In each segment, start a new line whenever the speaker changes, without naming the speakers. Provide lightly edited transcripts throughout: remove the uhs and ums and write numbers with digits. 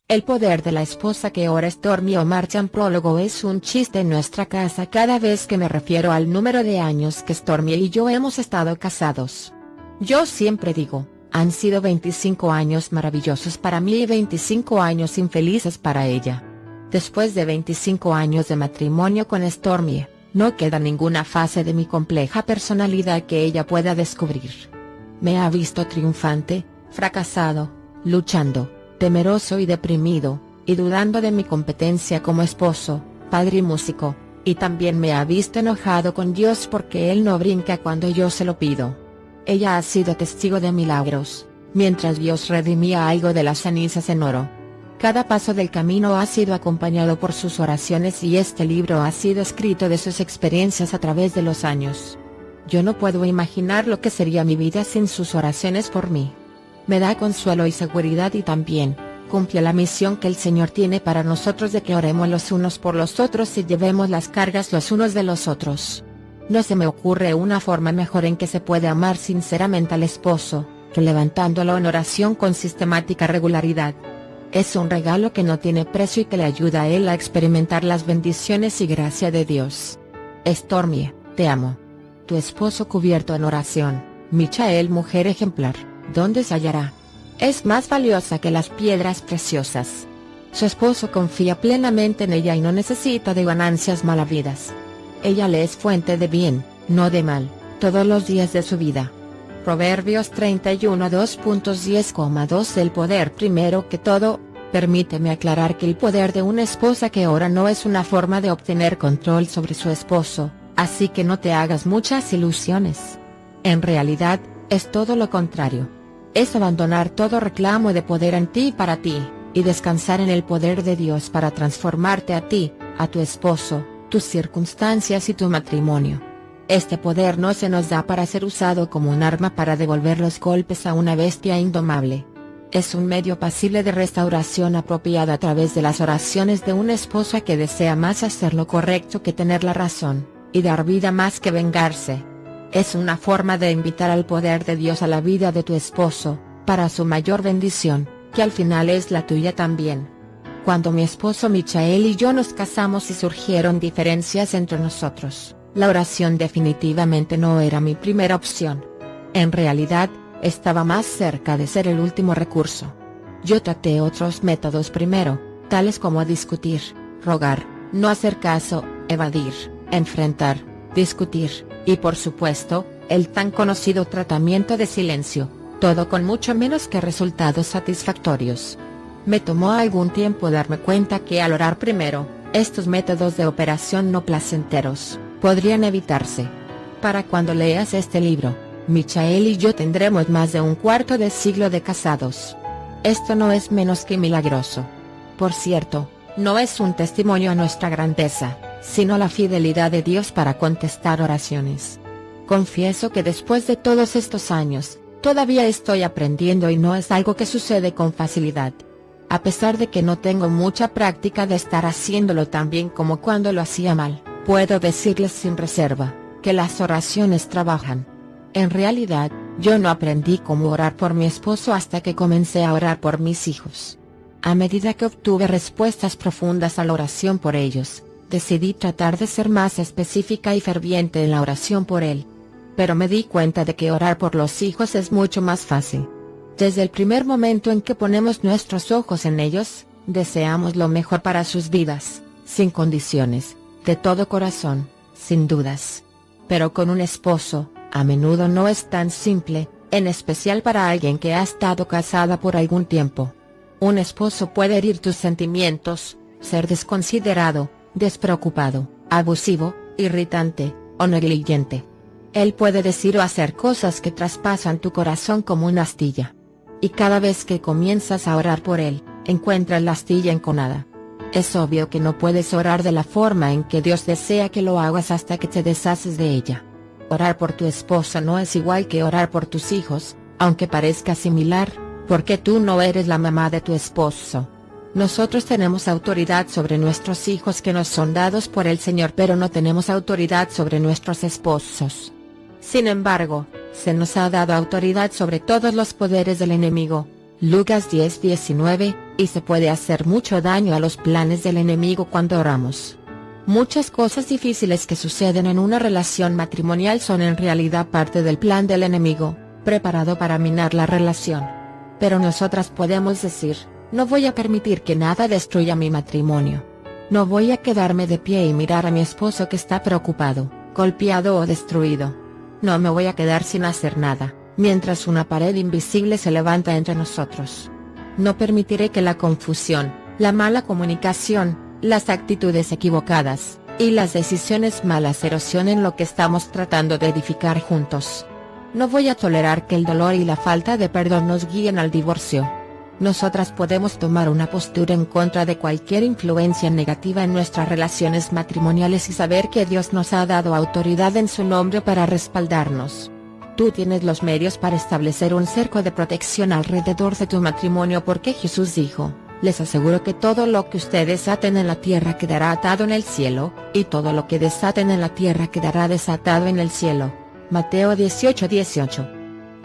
El poder de la esposa que ora. Stormy Omartian. Prólogo. Es un chiste en nuestra casa cada vez que me refiero al número de años que Stormy y yo hemos estado casados. Yo siempre digo, han sido 25 años maravillosos para mí y 25 años infelices para ella. Después de 25 años de matrimonio con Stormy, no queda ninguna fase de mi compleja personalidad que ella pueda descubrir. Me ha visto triunfante, fracasado, luchando, temeroso y deprimido, y dudando de mi competencia como esposo, padre y músico, y también me ha visto enojado con Dios porque Él no brinca cuando yo se lo pido. Ella ha sido testigo de milagros, mientras Dios redimía algo de las cenizas en oro. Cada paso del camino ha sido acompañado por sus oraciones y este libro ha sido escrito de sus experiencias a través de los años. Yo no puedo imaginar lo que sería mi vida sin sus oraciones por mí. Me da consuelo y seguridad y también, cumple la misión que el Señor tiene para nosotros de que oremos los unos por los otros y llevemos las cargas los unos de los otros. No se me ocurre una forma mejor en que se puede amar sinceramente al esposo, que levantándolo en oración con sistemática regularidad. Es un regalo que no tiene precio y que le ayuda a él a experimentar las bendiciones y gracia de Dios. Stormy, te amo. Tu esposo cubierto en oración, Michael. Mujer ejemplar, ¿dónde se hallará? Es más valiosa que las piedras preciosas. Su esposo confía plenamente en ella y no necesita de ganancias malavidas. Ella le es fuente de bien, no de mal, todos los días de su vida. Proverbios 31 2.10,2. El poder primero que todo. Permíteme aclarar que el poder de una esposa que ora no es una forma de obtener control sobre su esposo, así que no te hagas muchas ilusiones. En realidad, es todo lo contrario. Es abandonar todo reclamo de poder en ti y para ti, y descansar en el poder de Dios para transformarte a ti, a tu esposo, tus circunstancias y tu matrimonio. Este poder no se nos da para ser usado como un arma para devolver los golpes a una bestia indomable. Es un medio pasible de restauración apropiada a través de las oraciones de una esposa que desea más hacer lo correcto que tener la razón, y dar vida más que vengarse. Es una forma de invitar al poder de Dios a la vida de tu esposo, para su mayor bendición, que al final es la tuya también. Cuando mi esposo Michael y yo nos casamos y surgieron diferencias entre nosotros, la oración definitivamente no era mi primera opción. En realidad, estaba más cerca de ser el último recurso. Yo traté otros métodos primero, tales como discutir, rogar, no hacer caso, evadir, enfrentar, discutir, y por supuesto, el tan conocido tratamiento de silencio, todo con mucho menos que resultados satisfactorios. Me tomó algún tiempo darme cuenta que al orar primero, estos métodos de operación no placenteros podrían evitarse. Para cuando leas este libro, Michael y yo tendremos más de un cuarto de siglo de casados. Esto no es menos que milagroso. Por cierto, no es un testimonio a nuestra grandeza, sino a la fidelidad de Dios para contestar oraciones. Confieso que después de todos estos años, todavía estoy aprendiendo y no es algo que sucede con facilidad. A pesar de que no tengo mucha práctica de estar haciéndolo tan bien como cuando lo hacía mal, puedo decirles sin reserva, que las oraciones trabajan. En realidad, yo no aprendí cómo orar por mi esposo hasta que comencé a orar por mis hijos. A medida que obtuve respuestas profundas a la oración por ellos, decidí tratar de ser más específica y ferviente en la oración por él. Pero me di cuenta de que orar por los hijos es mucho más fácil. Desde el primer momento en que ponemos nuestros ojos en ellos, deseamos lo mejor para sus vidas, sin condiciones, de todo corazón, sin dudas. Pero con un esposo, a menudo no es tan simple, en especial para alguien que ha estado casada por algún tiempo. Un esposo puede herir tus sentimientos, ser desconsiderado, despreocupado, abusivo, irritante, o negligente. Él puede decir o hacer cosas que traspasan tu corazón como una astilla. Y cada vez que comienzas a orar por él, encuentras la astilla enconada. Es obvio que no puedes orar de la forma en que Dios desea que lo hagas hasta que te deshaces de ella. Orar por tu esposa no es igual que orar por tus hijos, aunque parezca similar, porque tú no eres la mamá de tu esposo. Nosotros tenemos autoridad sobre nuestros hijos que nos son dados por el Señor, pero no tenemos autoridad sobre nuestros esposos. Sin embargo, se nos ha dado autoridad sobre todos los poderes del enemigo. Lucas 10:19, y se puede hacer mucho daño a los planes del enemigo cuando oramos. Muchas cosas difíciles que suceden en una relación matrimonial son en realidad parte del plan del enemigo, preparado para minar la relación. Pero nosotras podemos decir, no voy a permitir que nada destruya mi matrimonio. No voy a quedarme de pie y mirar a mi esposo que está preocupado, golpeado o destruido. No me voy a quedar sin hacer nada, mientras una pared invisible se levanta entre nosotros. No permitiré que la confusión, la mala comunicación, las actitudes equivocadas, y las decisiones malas erosionen lo que estamos tratando de edificar juntos. No voy a tolerar que el dolor y la falta de perdón nos guíen al divorcio. Nosotras podemos tomar una postura en contra de cualquier influencia negativa en nuestras relaciones matrimoniales y saber que Dios nos ha dado autoridad en su nombre para respaldarnos. Tú tienes los medios para establecer un cerco de protección alrededor de tu matrimonio porque Jesús dijo, les aseguro que todo lo que ustedes aten en la tierra quedará atado en el cielo, y todo lo que desaten en la tierra quedará desatado en el cielo. Mateo 18:18.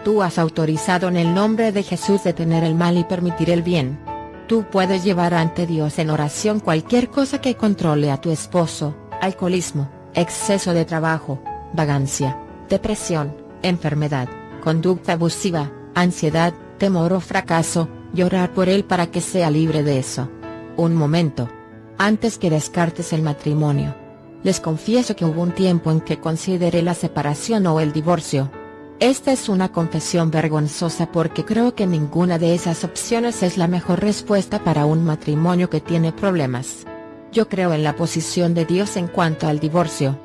Tú has autorizado en el nombre de Jesús detener el mal y permitir el bien. Tú puedes llevar ante Dios en oración cualquier cosa que controle a tu esposo: alcoholismo, exceso de trabajo, vagancia, depresión, enfermedad, conducta abusiva, ansiedad, temor o fracaso, y orar por él para que sea libre de eso. Un momento. Antes que descartes el matrimonio. Les confieso que hubo un tiempo en que consideré la separación o el divorcio. Esta es una confesión vergonzosa porque creo que ninguna de esas opciones es la mejor respuesta para un matrimonio que tiene problemas. Yo creo en la posición de Dios en cuanto al divorcio.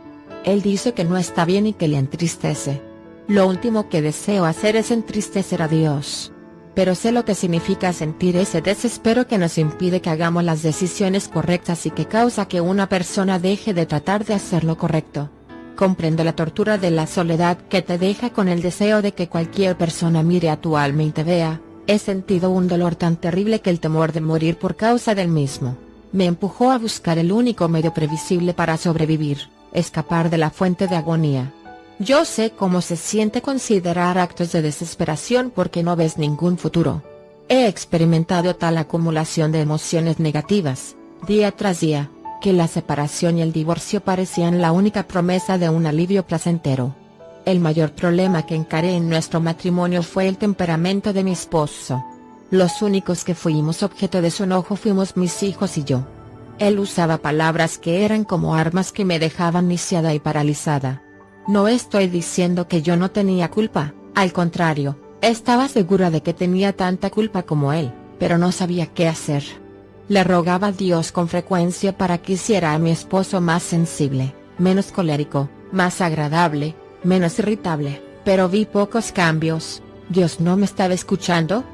Él dice que no está bien y que le entristece. Lo último que deseo hacer es entristecer a Dios. Pero sé lo que significa sentir ese desespero que nos impide que hagamos las decisiones correctas y que causa que una persona deje de tratar de hacer lo correcto. Comprendo la tortura de la soledad que te deja con el deseo de que cualquier persona mire a tu alma y te vea. He sentido un dolor tan terrible que el temor de morir por causa del mismo me empujó a buscar el único medio previsible para sobrevivir, escapar de la fuente de agonía. Yo sé cómo se siente considerar actos de desesperación porque no ves ningún futuro. He experimentado tal acumulación de emociones negativas, día tras día, que la separación y el divorcio parecían la única promesa de un alivio placentero. El mayor problema que encaré en nuestro matrimonio fue el temperamento de mi esposo. Los únicos que fuimos objeto de su enojo fuimos mis hijos y yo. Él usaba palabras que eran como armas que me dejaban lisiada y paralizada. No estoy diciendo que yo no tenía culpa, al contrario, estaba segura de que tenía tanta culpa como él, pero no sabía qué hacer. Le rogaba a Dios con frecuencia para que hiciera a mi esposo más sensible, menos colérico, más agradable, menos irritable, pero vi pocos cambios. ¿Dios no me estaba escuchando?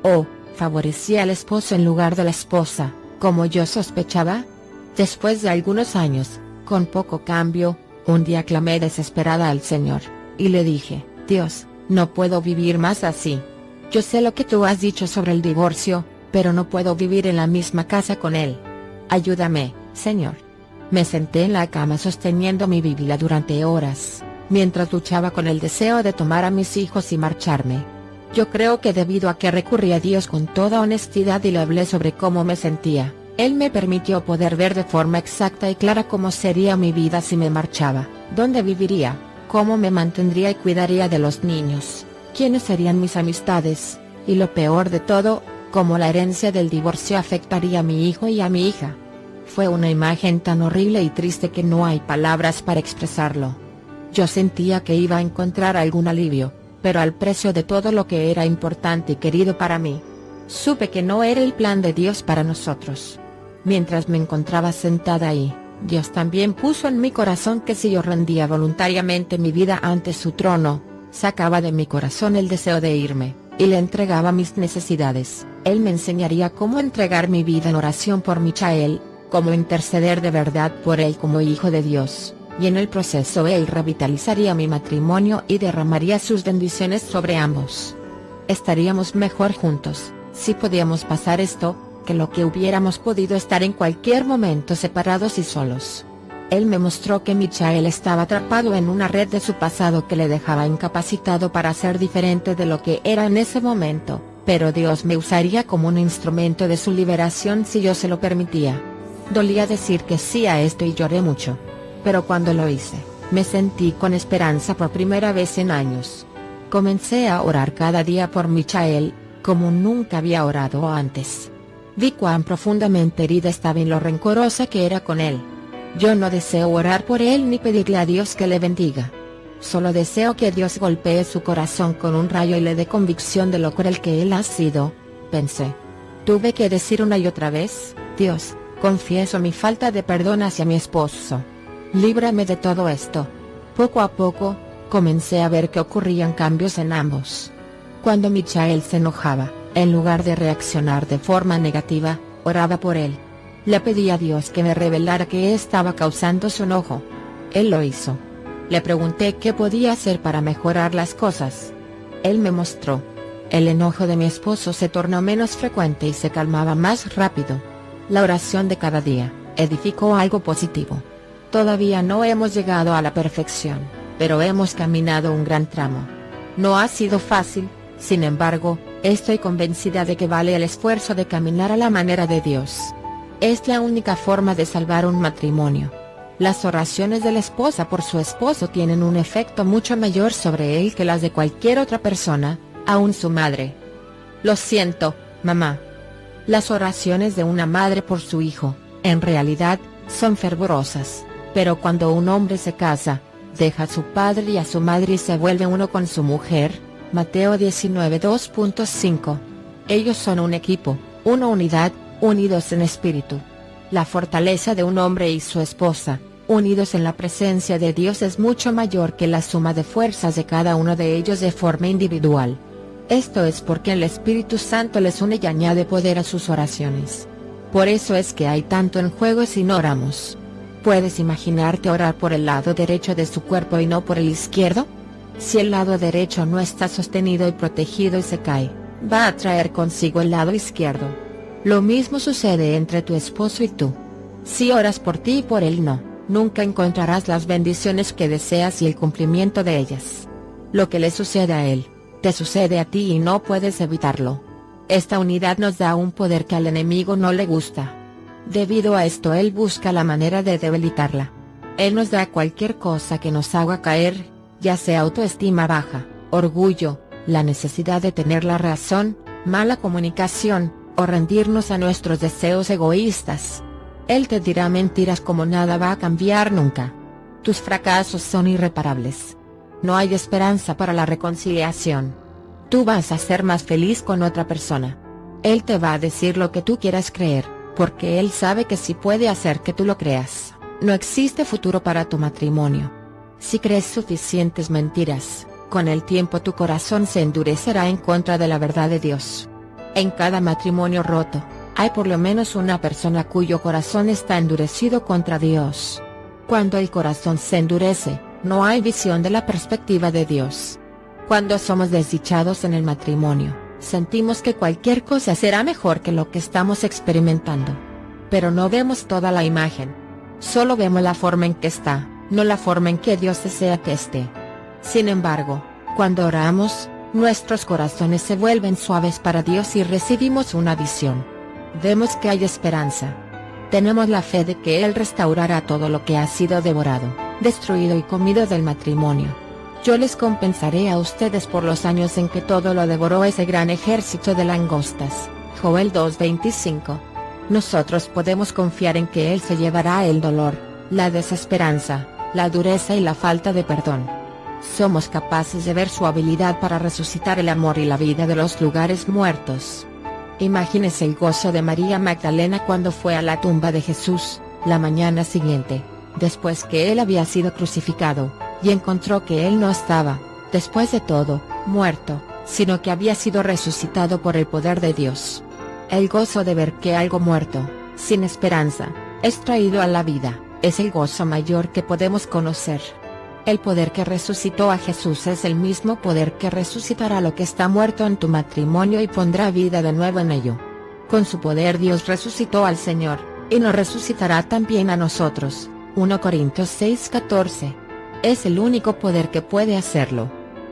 ¿O favorecía al esposo en lugar de la esposa, como yo sospechaba? Después de algunos años, con poco cambio, un día clamé desesperada al Señor, y le dije, Dios, no puedo vivir más así. Yo sé lo que tú has dicho sobre el divorcio, pero no puedo vivir en la misma casa con él. Ayúdame, Señor. Me senté en la cama sosteniendo mi Biblia durante horas, mientras luchaba con el deseo de tomar a mis hijos y marcharme. Yo creo que debido a que recurrí a Dios con toda honestidad y le hablé sobre cómo me sentía, Él me permitió poder ver de forma exacta y clara cómo sería mi vida si me marchaba, dónde viviría, cómo me mantendría y cuidaría de los niños, quiénes serían mis amistades, y lo peor de todo, cómo la herencia del divorcio afectaría a mi hijo y a mi hija. Fue una imagen tan horrible y triste que no hay palabras para expresarlo. Yo sentía que iba a encontrar algún alivio, pero al precio de todo lo que era importante y querido para mí. Supe que no era el plan de Dios para nosotros. Mientras me encontraba sentada ahí, Dios también puso en mi corazón que si yo rendía voluntariamente mi vida ante su trono, sacaba de mi corazón el deseo de irme, y le entregaba mis necesidades. Él me enseñaría cómo entregar mi vida en oración por Michael, cómo interceder de verdad por él como hijo de Dios, y en el proceso él revitalizaría mi matrimonio y derramaría sus bendiciones sobre ambos. Estaríamos mejor juntos, si podíamos pasar esto, que lo que hubiéramos podido estar en cualquier momento separados y solos. Él me mostró que Michael estaba atrapado en una red de su pasado que le dejaba incapacitado para ser diferente de lo que era en ese momento, pero Dios me usaría como un instrumento de su liberación si yo se lo permitía. Dolía decir que sí a esto y lloré mucho. Pero cuando lo hice, me sentí con esperanza por primera vez en años. Comencé a orar cada día por Michael, como nunca había orado antes. Vi cuán profundamente herida estaba y lo rencorosa que era con él. Yo no deseo orar por él ni pedirle a Dios que le bendiga. Solo deseo que Dios golpee su corazón con un rayo y le dé convicción de lo cruel que él ha sido, pensé. Tuve que decir una y otra vez: Dios, confieso mi falta de perdón hacia mi esposo. Líbrame de todo esto. Poco a poco, comencé a ver que ocurrían cambios en ambos. Cuando Michael se enojaba, en lugar de reaccionar de forma negativa, oraba por él. Le pedí a Dios que me revelara qué estaba causando su enojo. Él lo hizo. Le pregunté qué podía hacer para mejorar las cosas. Él me mostró. El enojo de mi esposo se tornó menos frecuente y se calmaba más rápido. La oración de cada día edificó algo positivo. Todavía no hemos llegado a la perfección, pero hemos caminado un gran tramo. No ha sido fácil, sin embargo, estoy convencida de que vale el esfuerzo de caminar a la manera de Dios. Es la única forma de salvar un matrimonio. Las oraciones de la esposa por su esposo tienen un efecto mucho mayor sobre él que las de cualquier otra persona, aun su madre. Lo siento, mamá. Las oraciones de una madre por su hijo, en realidad, son fervorosas, pero cuando un hombre se casa, deja a su padre y a su madre y se vuelve uno con su mujer, Mateo 19:2.5. Ellos son un equipo, una unidad, unidos en espíritu. La fortaleza de un hombre y su esposa, unidos en la presencia de Dios, es mucho mayor que la suma de fuerzas de cada uno de ellos de forma individual. Esto es porque el Espíritu Santo les une y añade poder a sus oraciones. Por eso es que hay tanto en juego si no oramos. ¿Puedes imaginarte orar por el lado derecho de su cuerpo y no por el izquierdo? Si el lado derecho no está sostenido y protegido y se cae, va a traer consigo el lado izquierdo. Lo mismo sucede entre tu esposo y tú. Si oras por ti y por él no, nunca encontrarás las bendiciones que deseas y el cumplimiento de ellas. Lo que le sucede a él, te sucede a ti y no puedes evitarlo. Esta unidad nos da un poder que al enemigo no le gusta. Debido a esto él busca la manera de debilitarla. Él nos da cualquier cosa que nos haga caer, ya sea autoestima baja, orgullo, la necesidad de tener la razón, mala comunicación, o rendirnos a nuestros deseos egoístas. Él te dirá mentiras como nada va a cambiar nunca. Tus fracasos son irreparables. No hay esperanza para la reconciliación. Tú vas a ser más feliz con otra persona. Él te va a decir lo que tú quieras creer, porque él sabe que sí puede hacer que tú lo creas. No existe futuro para tu matrimonio. Si crees suficientes mentiras, con el tiempo tu corazón se endurecerá en contra de la verdad de Dios. En cada matrimonio roto, hay por lo menos una persona cuyo corazón está endurecido contra Dios. Cuando el corazón se endurece, no hay visión de la perspectiva de Dios. Cuando somos desdichados en el matrimonio, sentimos que cualquier cosa será mejor que lo que estamos experimentando. Pero no vemos toda la imagen. Solo vemos la forma en que está, no la forma en que Dios desea que esté. Sin embargo, cuando oramos, nuestros corazones se vuelven suaves para Dios y recibimos una visión. Vemos que hay esperanza. Tenemos la fe de que Él restaurará todo lo que ha sido devorado, destruido y comido del matrimonio. Yo les compensaré a ustedes por los años en que todo lo devoró ese gran ejército de langostas. Joel 2:25. Nosotros podemos confiar en que Él se llevará el dolor, la desesperanza, la dureza y la falta de perdón. Somos capaces de ver su habilidad para resucitar el amor y la vida de los lugares muertos. Imagínese el gozo de María Magdalena cuando fue a la tumba de Jesús, la mañana siguiente, después que él había sido crucificado, y encontró que él no estaba, después de todo, muerto, sino que había sido resucitado por el poder de Dios. El gozo de ver que algo muerto, sin esperanza, es traído a la vida, es el gozo mayor que podemos conocer. El poder que resucitó a Jesús es el mismo poder que resucitará lo que está muerto en tu matrimonio y pondrá vida de nuevo en ello. Con su poder Dios resucitó al Señor, y nos resucitará también a nosotros. 1 Corintios 6:14. Es el único poder que puede hacerlo.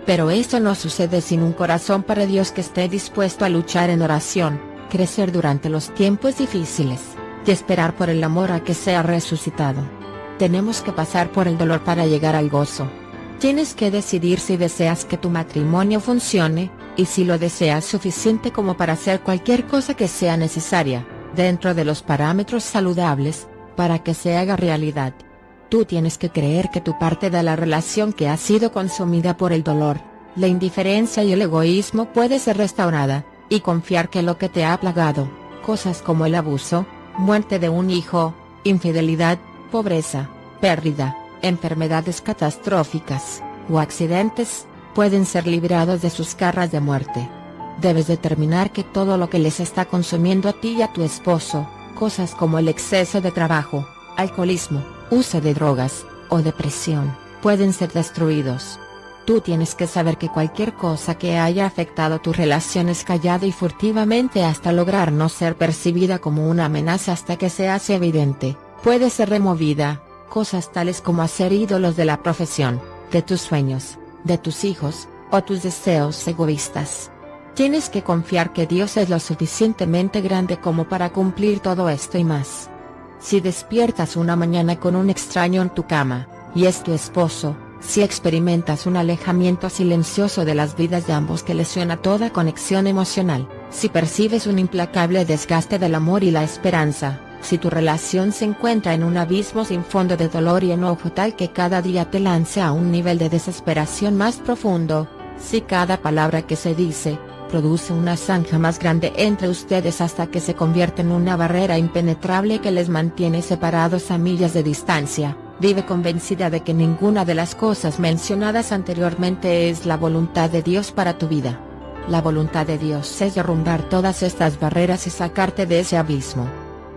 Pero esto no sucede sin un corazón para Dios que esté dispuesto a luchar en oración, crecer durante los tiempos difíciles, y esperar por el amor a que sea resucitado. Tenemos que pasar por el dolor para llegar al gozo. Tienes que decidir si deseas que tu matrimonio funcione, y si lo deseas suficiente como para hacer cualquier cosa que sea necesaria, dentro de los parámetros saludables, para que se haga realidad. Tú tienes que creer que tu parte de la relación que ha sido consumida por el dolor, la indiferencia y el egoísmo puede ser restaurada, y confiar que lo que te ha plagado, cosas como el abuso, muerte de un hijo, infidelidad, pobreza, pérdida, enfermedades catastróficas, o accidentes, pueden ser librados de sus garras de muerte. Debes determinar que todo lo que les está consumiendo a ti y a tu esposo, cosas como el exceso de trabajo, alcoholismo, uso de drogas, o depresión, pueden ser destruidos. Tú tienes que saber que cualquier cosa que haya afectado tu relación es callada y furtivamente hasta lograr no ser percibida como una amenaza hasta que se hace evidente, puede ser removida, cosas tales como hacer ídolos de la profesión, de tus sueños, de tus hijos, o tus deseos egoístas. Tienes que confiar que Dios es lo suficientemente grande como para cumplir todo esto y más. Si despiertas una mañana con un extraño en tu cama, y es tu esposo, si experimentas un alejamiento silencioso de las vidas de ambos que lesiona toda conexión emocional, si percibes un implacable desgaste del amor y la esperanza, si tu relación se encuentra en un abismo sin fondo de dolor y enojo tal que cada día te lance a un nivel de desesperación más profundo, si cada palabra que se dice, produce una zanja más grande entre ustedes hasta que se convierte en una barrera impenetrable que les mantiene separados a millas de distancia, vive convencida de que ninguna de las cosas mencionadas anteriormente es la voluntad de Dios para tu vida. La voluntad de Dios es derrumbar todas estas barreras y sacarte de ese abismo.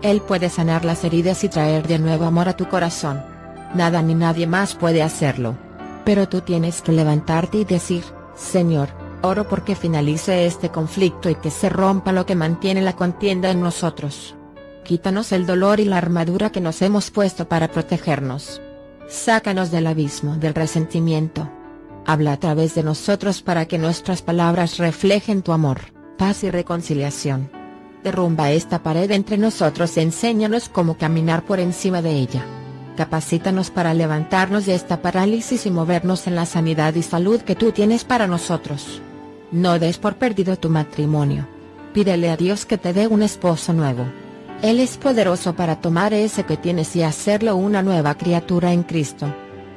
Él puede sanar las heridas y traer de nuevo amor a tu corazón. Nada ni nadie más puede hacerlo. Pero tú tienes que levantarte y decir, Señor, oro porque finalice este conflicto y que se rompa lo que mantiene la contienda en nosotros. Quítanos el dolor y la armadura que nos hemos puesto para protegernos. Sácanos del abismo del resentimiento. Habla a través de nosotros para que nuestras palabras reflejen tu amor, paz y reconciliación. Derrumba esta pared entre nosotros y enséñanos cómo caminar por encima de ella. Capacítanos para levantarnos de esta parálisis y movernos en la sanidad y salud que tú tienes para nosotros. No des por perdido tu matrimonio. Pídele a Dios que te dé un esposo nuevo. Él es poderoso para tomar ese que tienes y hacerlo una nueva criatura en Cristo.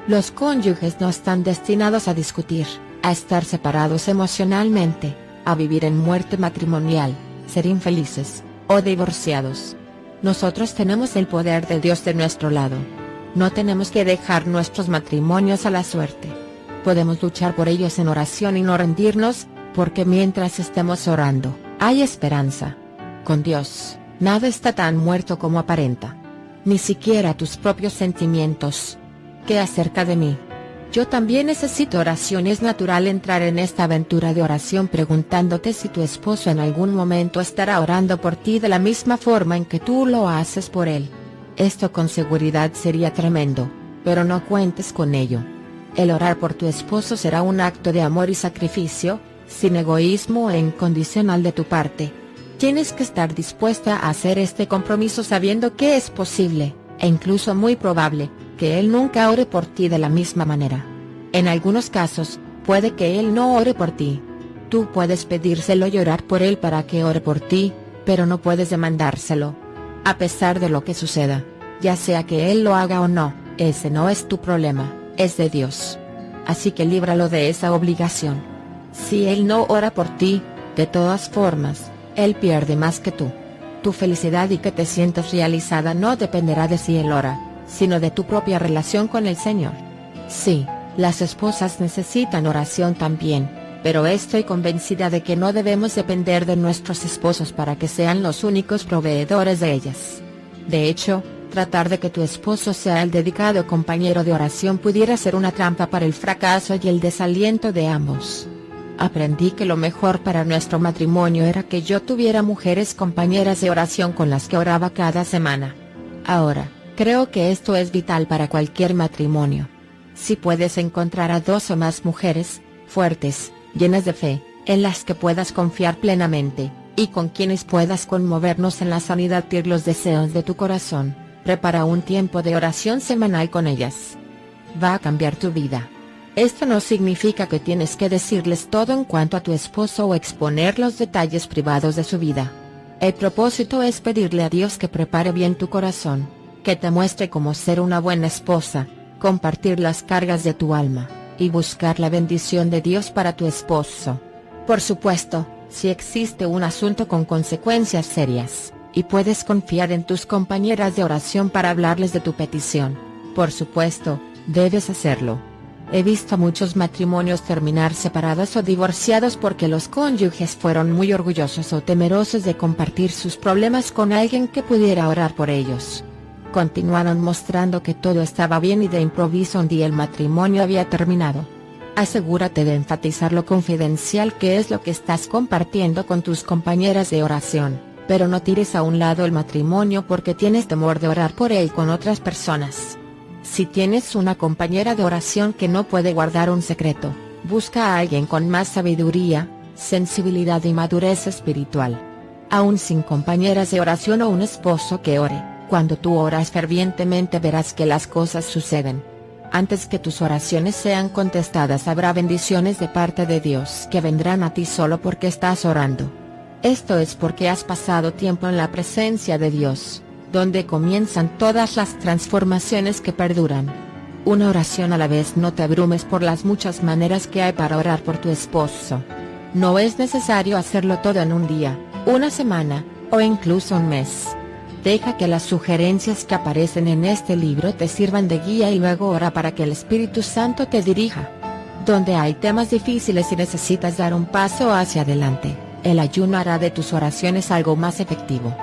Los cónyuges no están destinados a discutir, a estar separados emocionalmente, a vivir en muerte matrimonial, ser infelices, o divorciados. Nosotros tenemos el poder de Dios de nuestro lado. No tenemos que dejar nuestros matrimonios a la suerte. Podemos luchar por ellos en oración y no rendirnos, porque mientras estemos orando, hay esperanza. Con Dios, nada está tan muerto como aparenta. Ni siquiera tus propios sentimientos. ¿Qué acerca de mí? Yo también necesito oración. Es natural entrar en esta aventura de oración preguntándote si tu esposo en algún momento estará orando por ti de la misma forma en que tú lo haces por él. Esto con seguridad sería tremendo, pero no cuentes con ello. El orar por tu esposo será un acto de amor y sacrificio, sin egoísmo e incondicional de tu parte. Tienes que estar dispuesta a hacer este compromiso sabiendo que es posible, e incluso muy probable, que él nunca ore por ti de la misma manera. En algunos casos, puede que él no ore por ti. Tú puedes pedírselo y orar por él para que ore por ti, pero no puedes demandárselo. A pesar de lo que suceda, ya sea que él lo haga o no, ese no es tu problema, es de Dios. Así que líbralo de esa obligación. Si él no ora por ti, de todas formas, él pierde más que tú. Tu felicidad y que te sientas realizada no dependerá de si él ora, sino de tu propia relación con el Señor. Sí, las esposas necesitan oración también, pero estoy convencida de que no debemos depender de nuestros esposos para que sean los únicos proveedores de ellas. De hecho, tratar de que tu esposo sea el dedicado compañero de oración pudiera ser una trampa para el fracaso y el desaliento de ambos. Aprendí que lo mejor para nuestro matrimonio era que yo tuviera mujeres compañeras de oración con las que oraba cada semana. Ahora, creo que esto es vital para cualquier matrimonio. Si puedes encontrar a 2 o más mujeres, fuertes, llenas de fe, en las que puedas confiar plenamente, y con quienes puedas conmovernos en la sanidad y los deseos de tu corazón. Prepara un tiempo de oración semanal con ellas. Va a cambiar tu vida. Esto no significa que tienes que decirles todo en cuanto a tu esposo o exponer los detalles privados de su vida. El propósito es pedirle a Dios que prepare bien tu corazón, que te muestre cómo ser una buena esposa, compartir las cargas de tu alma, y buscar la bendición de Dios para tu esposo. Por supuesto, si existe un asunto con consecuencias serias, y puedes confiar en tus compañeras de oración para hablarles de tu petición, por supuesto, debes hacerlo. He visto a muchos matrimonios terminar separados o divorciados porque los cónyuges fueron muy orgullosos o temerosos de compartir sus problemas con alguien que pudiera orar por ellos. Continuaron mostrando que todo estaba bien y de improviso un día el matrimonio había terminado. Asegúrate de enfatizar lo confidencial que es lo que estás compartiendo con tus compañeras de oración, pero no tires a un lado el matrimonio porque tienes temor de orar por él con otras personas. Si tienes una compañera de oración que no puede guardar un secreto, busca a alguien con más sabiduría, sensibilidad y madurez espiritual. Aún sin compañeras de oración o un esposo que ore, cuando tú oras fervientemente verás que las cosas suceden. Antes que tus oraciones sean contestadas habrá bendiciones de parte de Dios que vendrán a ti solo porque estás orando. Esto es porque has pasado tiempo en la presencia de Dios, donde comienzan todas las transformaciones que perduran. Una oración a la vez. No te abrumes por las muchas maneras que hay para orar por tu esposo. No es necesario hacerlo todo en un día, una semana, o incluso un mes. Deja que las sugerencias que aparecen en este libro te sirvan de guía y luego ora para que el Espíritu Santo te dirija. Donde hay temas difíciles y necesitas dar un paso hacia adelante, el ayuno hará de tus oraciones algo más efectivo.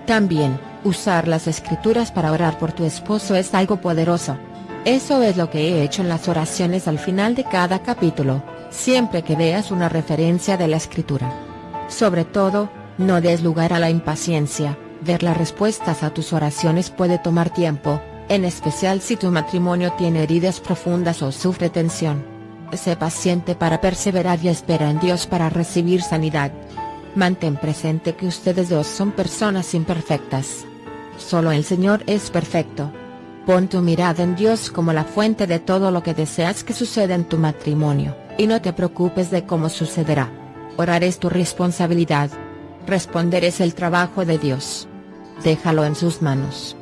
También, usar las escrituras para orar por tu esposo es algo poderoso. Eso es lo que he hecho en las oraciones al final de cada capítulo, siempre que veas una referencia de la escritura. Sobre todo, no des lugar a la impaciencia. Ver las respuestas a tus oraciones puede tomar tiempo, en especial si tu matrimonio tiene heridas profundas o sufre tensión. Sé paciente para perseverar y espera en Dios para recibir sanidad. Mantén presente que ustedes dos son personas imperfectas. Solo el Señor es perfecto. Pon tu mirada en Dios como la fuente de todo lo que deseas que suceda en tu matrimonio, y no te preocupes de cómo sucederá. Orar es tu responsabilidad. Responder es el trabajo de Dios. Déjalo en sus manos.